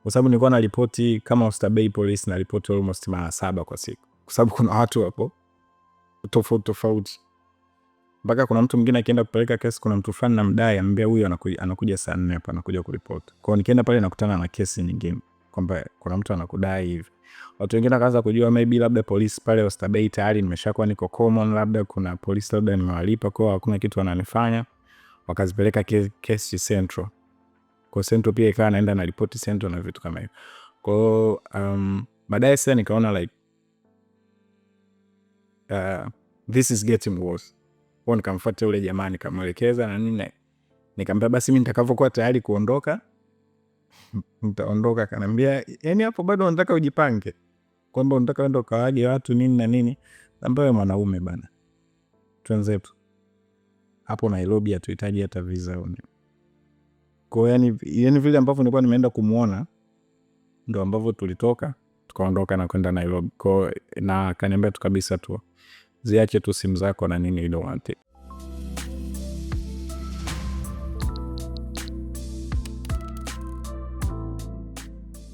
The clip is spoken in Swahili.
Kwa sababu nilikuwa na ripoti kama Oysterbay Police, na ripoti almost mara 7 kwa siku, kwa sababu kuna watu hapo tofauti. Mpaka kuna mtu mwingine akienda kupeleka kesi, kuna mtu fulani namdai, anambia huyu anakuja saa 4 hapa, anakuja kuripoti. Kwa hiyo nikienda pale nakutana na kesi nyingine kwamba kuna mtu anakudai hivi. Watu wengine wakaanza kujua maybe labda polisi pale Oysterbay tayari nimeshakuwa niko common, labda kuna polisi labda nimewalipa, kwa hakuna kitu wananifanya, wakazipeleka kesi Central. Kwa Central pia ikawa naenda na ripoti Central na vitu kama hivyo. Kwa baadaye sasa nikaona like this is getting worse. Kwa nikamfuata yule jamaa nikamwelekeza na nini, nikamwambia basi mimi nitakavyokuwa tayari kuondoka nitaondoka. Akaniambia yani hapo bado unataka ujipange, kwamba unataka uende kawaje watu nini na nini. Ambaye mwanaume bana, twenzetu hapo Nairobi hatuhitaji hata visa one. Kwa yani vile ambavyo nilikuwa nimeenda kumuona ndo ambavyo tulitoka tukaondoka na kwenda Nairobi. Kwa na akaniambia tu kabisa tu ziache tu simu zako na nini, you don't want it.